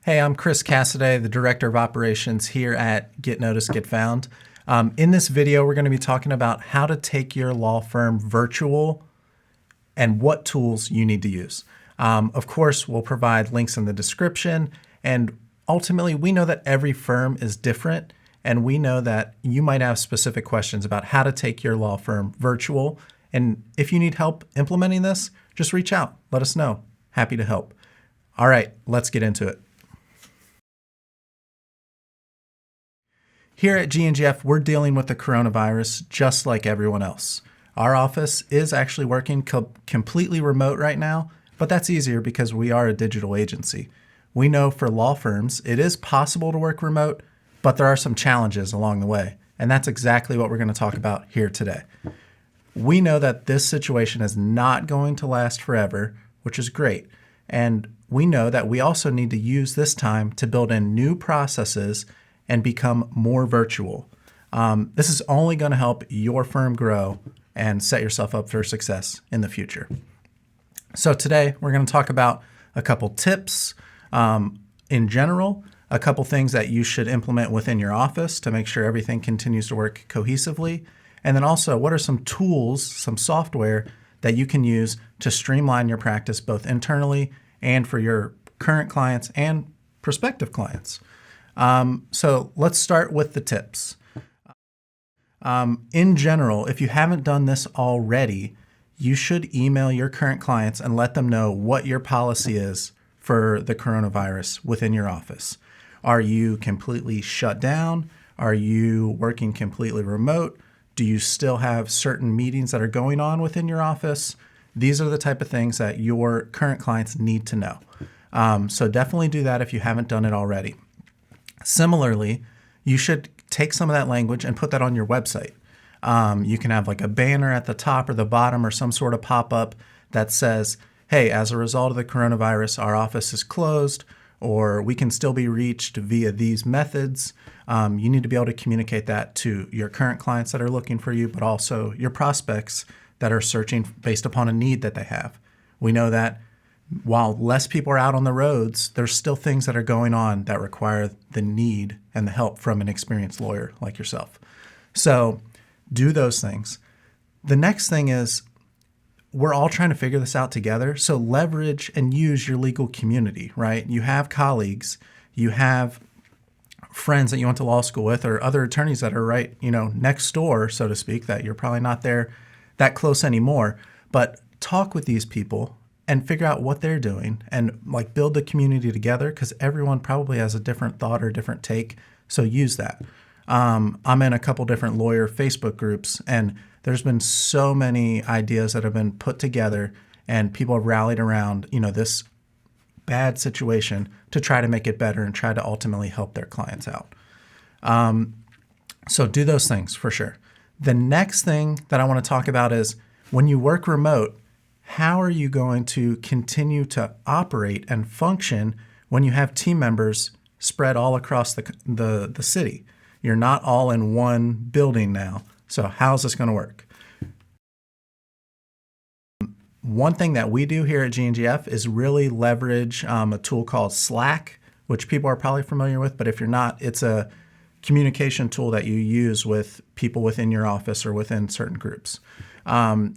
Hey, I'm Chris Casseday, the Director of Operations here at Get Noticed, Get Found. In this video, we're going to be talking about how to take your law firm virtual and what tools you need to use. Of course, we'll provide links in the description, and ultimately, we know that every firm is different, and we know that you might have specific questions about how to take your law firm virtual. And if you need help implementing this, just reach out. Let us know. Happy to help. All right, let's get into it. Here at GNGF, we're dealing with the coronavirus just like everyone else. Our office is actually working completely remote right now, but that's easier because we are a digital agency. We know for law firms, it is possible to work remote, but there are some challenges along the way, and that's exactly what we're going to talk about here today. We know that this situation is not going to last forever, which is great, and we know that we also need to use this time to build in new processes and become more virtual. This is only going to help your firm grow and set yourself up for success in the future. So today we're going to talk about a couple tips in general, a couple things that you should implement within your office to make sure everything continues to work cohesively, and then also what are some tools, some software that you can use to streamline your practice both internally and for your current clients and prospective clients. So let's start with the tips. In general, if you haven't done this already, you should email your current clients and let them know what your policy is for the coronavirus within your office. Are you completely shut down? Are you working completely remote? Do you still have certain meetings that are going on within your office? These are the type of things that your current clients need to know. So definitely do that if you haven't done it already. Similarly, you should take some of that language and put that on your website. You can have like a banner at the top or the bottom or some sort of pop-up that says, hey, as a result of the coronavirus, our office is closed, or we can still be reached via these methods. You need to be able to communicate that to your current clients that are looking for you, but also your prospects that are searching based upon a need that they have. We know that while less people are out on the roads, there's still things that are going on that require the need and the help from an experienced lawyer like yourself. So do those things. The next thing is we're all trying to figure this out together. So leverage and use your legal community, right? You have colleagues, you have friends that you went to law school with or other attorneys that are right, next door, so to speak, that you're probably not there that close anymore. But talk with these people and figure out what they're doing and like build the community together because everyone probably has a different thought or different take. So use that. I'm in a couple different lawyer Facebook groups, and there's been so many ideas that have been put together and people have rallied around, this bad situation to try to make it better and try to ultimately help their clients out. So do those things for sure. The next thing that I want to talk about is when you work remote, how are you going to continue to operate and function when you have team members spread all across the city? You're not all in one building now. So how's this going to work? One thing that we do here at GNGF is really leverage a tool called Slack, which people are probably familiar with, but if you're not, it's a communication tool that you use with people within your office or within certain groups.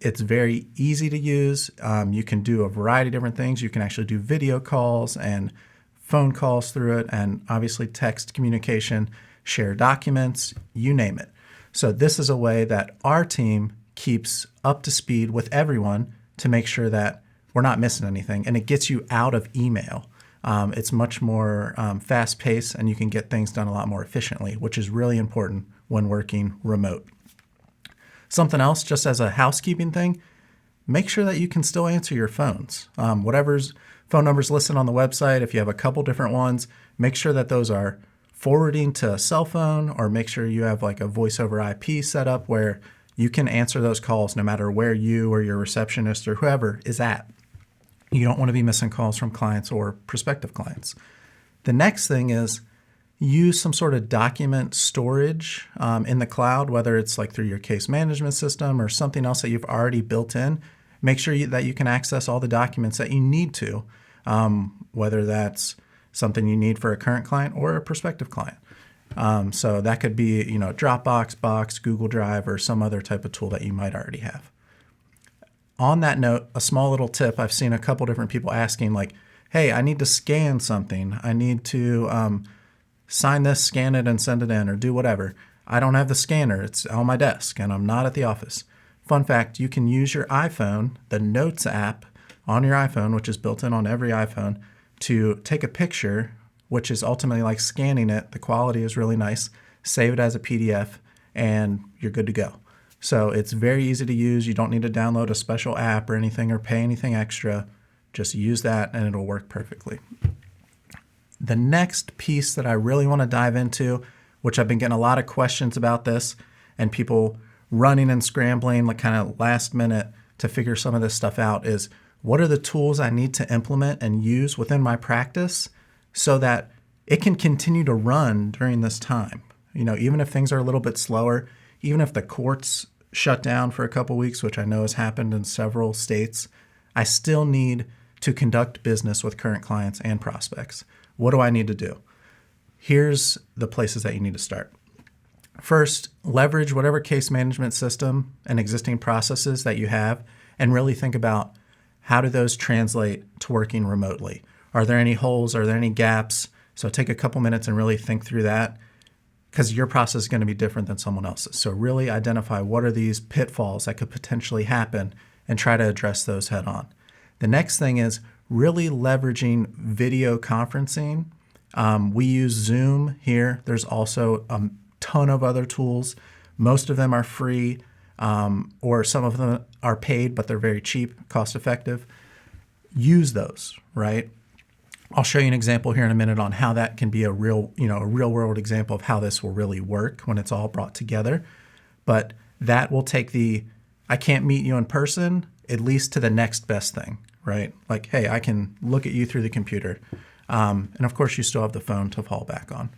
It's very easy to use. You can do a variety of different things. You can actually do video calls and phone calls through it, and obviously text communication, share documents, you name it. So this is a way that our team keeps up to speed with everyone to make sure that we're not missing anything, and it gets you out of email. It's much more fast-paced, and you can get things done a lot more efficiently, which is really important when working remote. Something else, just as a housekeeping thing, make sure that you can still answer your phones. Whatever's phone numbers listed on the website, if you have a couple different ones, make sure that those are forwarding to a cell phone, or make sure you have like a voice over IP set up where you can answer those calls no matter where you or your receptionist or whoever is at. You don't want to be missing calls from clients or prospective clients. The next thing is use some sort of document storage in the cloud, whether it's like through your case management system or something else that you've already built in. Make sure that you can access all the documents that you need to, whether that's something you need for a current client or a prospective client. So that could be, Dropbox, Box, Google Drive, or some other type of tool that you might already have. On that note, a small little tip, I've seen a couple different people asking like, hey, I need to scan something. I need to sign this, scan it, and send it in, or do whatever. I don't have the scanner. It's on my desk, and I'm not at the office. Fun fact, you can use your iPhone, the Notes app on your iPhone, which is built in on every iPhone, to take a picture, which is ultimately like scanning it. The quality is really nice. Save it as a PDF, and you're good to go. So it's very easy to use. You don't need to download a special app or anything or pay anything extra. Just use that and it'll work perfectly. The next piece that I really want to dive into, which I've been getting a lot of questions about this and people running and scrambling like kind of last minute to figure some of this stuff out, is what are the tools I need to implement and use within my practice so that it can continue to run during this time. Even if things are a little bit slower, even if the courts shut down for a couple weeks, which I know has happened in several states, I still need to conduct business with current clients and prospects. What do I need to do? Here's the places that you need to start. First, leverage whatever case management system and existing processes that you have and really think about how do those translate to working remotely. Are there any holes? Are there any gaps? So take a couple minutes and really think through that, because your process is going to be different than someone else's. So really identify what are these pitfalls that could potentially happen and try to address those head on. The next thing is really leveraging video conferencing. We use Zoom here. There's also a ton of other tools. Most of them are free, or some of them are paid, but they're very cheap, cost effective. Use those, right? I'll show you an example here in a minute on how that can be a real world example of how this will really work when it's all brought together. But that will take I can't meet you in person, at least to the next best thing, right? Like, hey, I can look at you through the computer. And of course, you still have the phone to fall back on.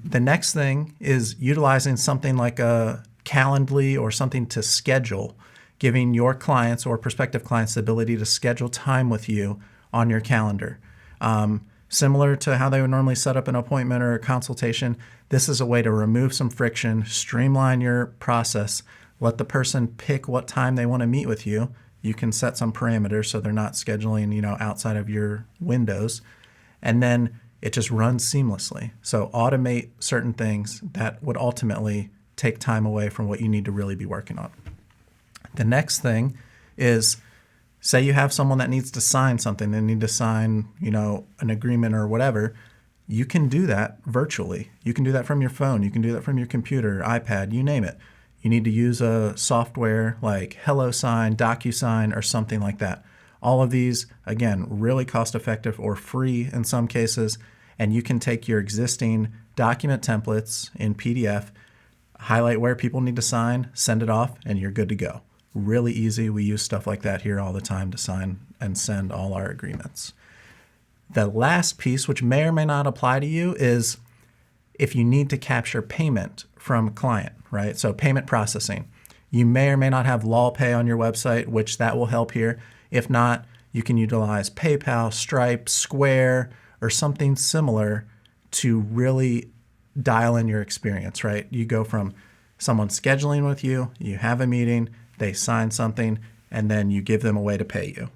The next thing is utilizing something like a Calendly or something to schedule, giving your clients or prospective clients the ability to schedule time with you on your calendar. Similar to how they would normally set up an appointment or a consultation, this is a way to remove some friction, streamline your process, let the person pick what time they want to meet with you. You can set some parameters so they're not scheduling, outside of your windows. And then it just runs seamlessly. So automate certain things that would ultimately take time away from what you need to really be working on. The next thing is, say you have someone that needs to sign something, they need to sign, an agreement or whatever. You can do that virtually. You can do that from your phone. You can do that from your computer, iPad, you name it. You need to use a software like HelloSign, DocuSign, or something like that. All of these, again, really cost effective or free in some cases. And you can take your existing document templates in PDF, highlight where people need to sign, send it off, and you're good to go. Really easy. We use stuff like that here all the time to sign and send all our agreements. The last piece, which may or may not apply to you, is if you need to capture payment from a client, right? So payment processing. You may or may not have LawPay on your website, which that will help here. If not, you can utilize PayPal, Stripe, Square, or something similar to really dial in your experience, right? You go from someone scheduling with you, you have a meeting, they sign something, and then you give them a way to pay you.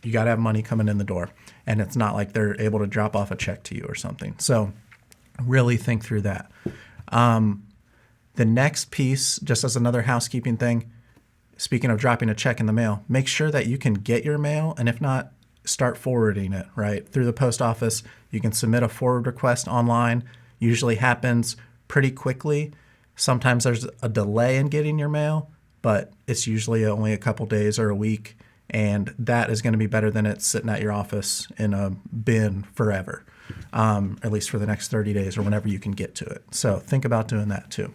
You got to have money coming in the door, and it's not like they're able to drop off a check to you or something. So really think through that. The next piece, just as another housekeeping thing, speaking of dropping a check in the mail, make sure that you can get your mail, and if not, start forwarding it, right? Through the post office, you can submit a forward request online. Usually happens pretty quickly. Sometimes there's a delay in getting your mail, but it's usually only a couple days or a week, and that is going to be better than it sitting at your office in a bin forever, at least for the next 30 days or whenever you can get to it. So think about doing that too.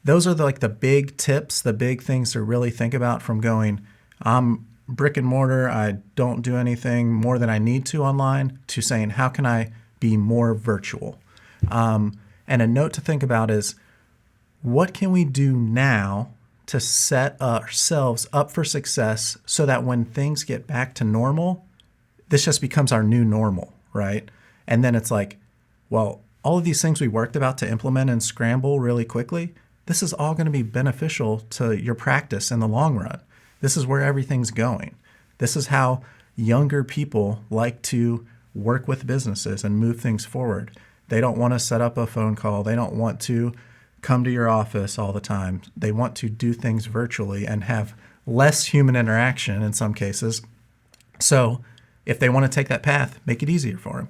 Those are the big tips, the big things to really think about from going, I'm brick and mortar, I don't do anything more than I need to online, to saying, how can I be more virtual? And a note to think about is, what can we do now to set ourselves up for success so that when things get back to normal, this just becomes our new normal, right? And then it's like, well, all of these things we worked about to implement and scramble really quickly, this is all going to be beneficial to your practice in the long run. This is where everything's going. This is how younger people like to work with businesses and move things forward. They don't want to set up a phone call. They don't want to come to your office all the time. They want to do things virtually and have less human interaction in some cases. So if they want to take that path, make it easier for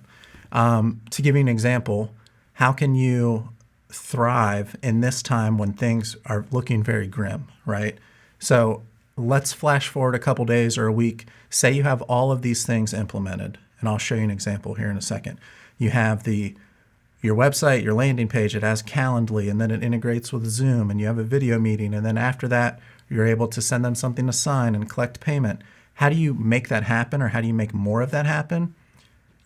them. To give you an example, how can you thrive in this time when things are looking very grim, right? So let's flash forward a couple days or a week. Say you have all of these things implemented, and I'll show you an example here in a second. You have your website, your landing page, it has Calendly, and then it integrates with Zoom, and you have a video meeting, and then after that, you're able to send them something to sign and collect payment. How do you make that happen, or how do you make more of that happen?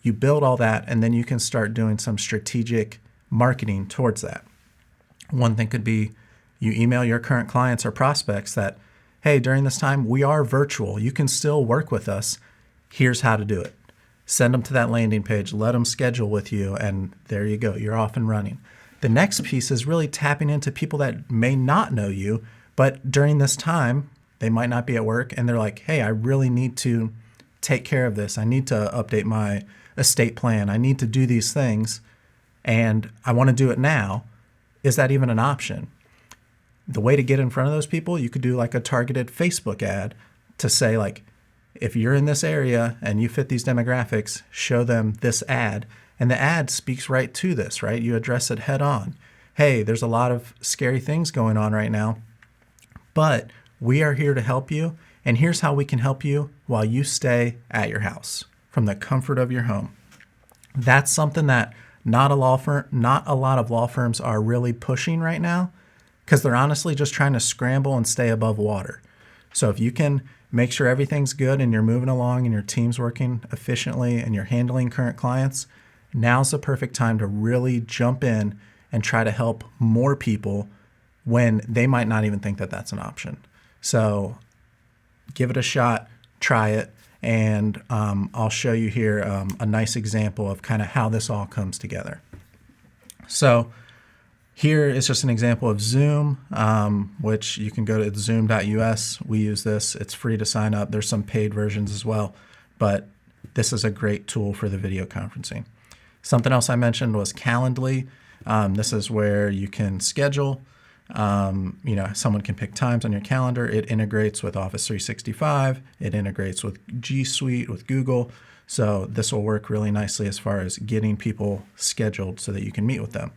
You build all that, and then you can start doing some strategic marketing towards that. One thing could be you email your current clients or prospects that, hey, during this time, we are virtual. You can still work with us. Here's how to do it. Send them to that landing page, let them schedule with you, and there you go. You're off and running. The next piece is really tapping into people that may not know you, but during this time, they might not be at work, and they're like, hey, I really need to take care of this. I need to update my estate plan. I need to do these things, and I want to do it now. Is that even an option? The way to get in front of those people, you could do like a targeted Facebook ad to say, like, if you're in this area and you fit these demographics, show them this ad. And the ad speaks right to this, right? You address it head on. Hey, there's a lot of scary things going on right now, but we are here to help you. And here's how we can help you while you stay at your house from the comfort of your home. That's something that not a lot of law firms are really pushing right now, because they're honestly just trying to scramble and stay above water. So if you can make sure everything's good and you're moving along and your team's working efficiently and you're handling current clients, now's the perfect time to really jump in and try to help more people when they might not even think that that's an option. So give it a shot, try it, and I'll show you here a nice example of kind of how this all comes together. So here is just an example of Zoom, which you can go to zoom.us. We use this. It's free to sign up. There's some paid versions as well, but this is a great tool for the video conferencing. Something else I mentioned was Calendly. This is where you can schedule. Someone can pick times on your calendar. It integrates with Office 365. It integrates with G Suite, with Google. So this will work really nicely as far as getting people scheduled so that you can meet with them.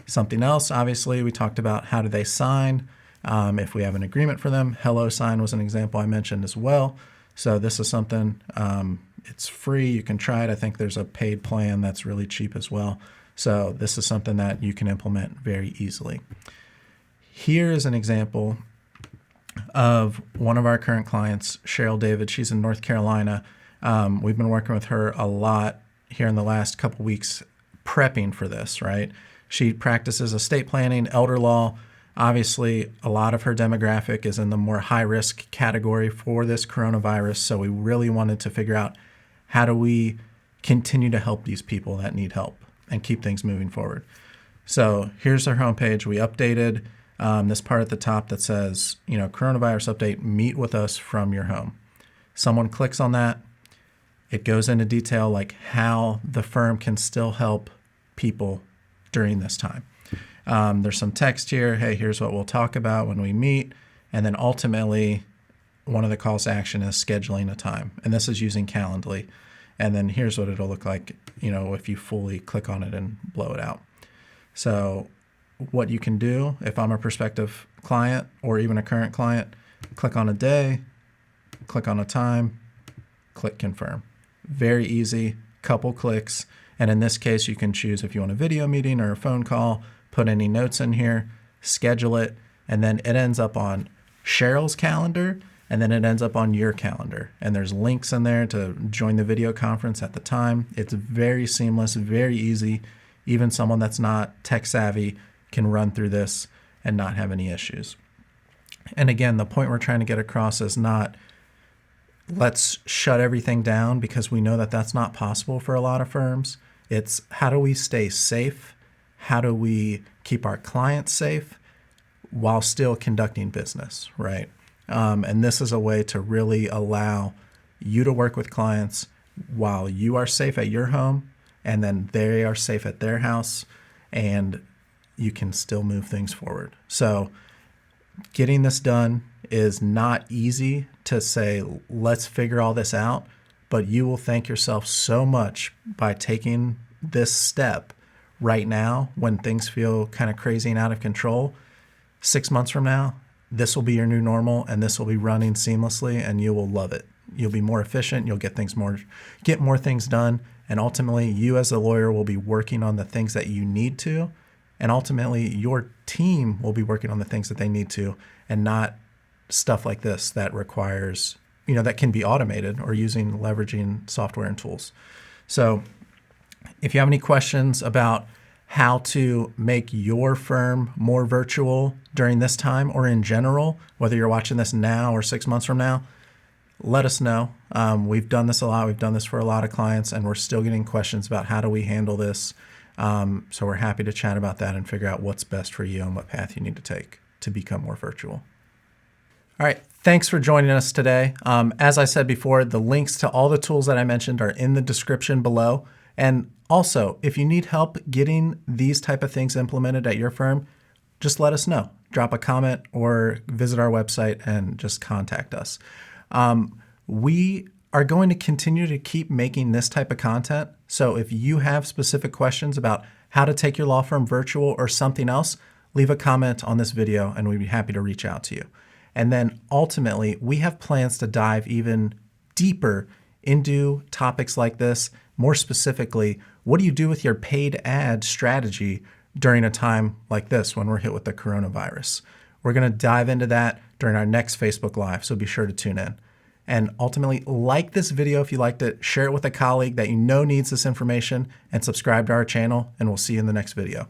Something else, obviously, we talked about how do they sign if we have an agreement for them. HelloSign was an example I mentioned as well. So this is something, it's free. You can try it. I think there's a paid plan that's really cheap as well. So this is something that you can implement very easily. Here is an example of one of our current clients, Cheryl David. She's in North Carolina. We've been working with her a lot here in the last couple weeks prepping for this, right? She practices estate planning, elder law. Obviously, a lot of her demographic is in the more high-risk category for this coronavirus, so we really wanted to figure out how do we continue to help these people that need help and keep things moving forward. So here's our homepage. We updated this part at the top that says, coronavirus update, meet with us from your home. Someone clicks on that. It goes into detail like how the firm can still help people during this time. There's some text here. Hey, here's what we'll talk about when we meet. And then ultimately, one of the calls to action is scheduling a time. And this is using Calendly. And then here's what it'll look like, if you fully click on it and blow it out. So what you can do, if I'm a prospective client or even a current client, click on a day, click on a time, click confirm. Very easy, couple clicks. And in this case, you can choose if you want a video meeting or a phone call, put any notes in here, schedule it, and then it ends up on Cheryl's calendar, and then it ends up on your calendar. And there's links in there to join the video conference at the time. It's very seamless, very easy. Even someone that's not tech savvy can run through this and not have any issues. And again, the point we're trying to get across is not let's shut everything down, because we know that that's not possible for a lot of firms. It's how do we stay safe? How do we keep our clients safe while still conducting business, right? And this is a way to really allow you to work with clients while you are safe at your home, and then they are safe at their house, and you can still move things forward. So getting this done is not easy to say, let's figure all this out, but you will thank yourself so much by taking this step right now when things feel kind of crazy and out of control. 6 months from now, this will be your new normal, and this will be running seamlessly, and you will love it. You'll be more efficient. You'll get more things done. And ultimately, you as a lawyer will be working on the things that you need to. And ultimately, your team will be working on the things that they need to, and not stuff like this that requires, that can be automated or leveraging software and tools. So if you have any questions about how to make your firm more virtual during this time, or in general, whether you're watching this now or 6 months from now, let us know. We've done this a lot. We've done this for a lot of clients, and we're still getting questions about how do we handle this. So we're happy to chat about that and figure out what's best for you and what path you need to take to become more virtual. All right. Thanks for joining us today. As I said before, the links to all the tools that I mentioned are in the description below. And also, if you need help getting these type of things implemented at your firm, just let us know. Drop a comment or visit our website and just contact us. We are going to continue to keep making this type of content. So if you have specific questions about how to take your law firm virtual or something else, leave a comment on this video and we'd be happy to reach out to you. And then ultimately, we have plans to dive even deeper into topics like this. More specifically, what do you do with your paid ad strategy during a time like this when we're hit with the coronavirus? We're going to dive into that during our next Facebook Live, so be sure to tune in. And ultimately, like this video if you liked it, share it with a colleague that you know needs this information, and subscribe to our channel, and we'll see you in the next video.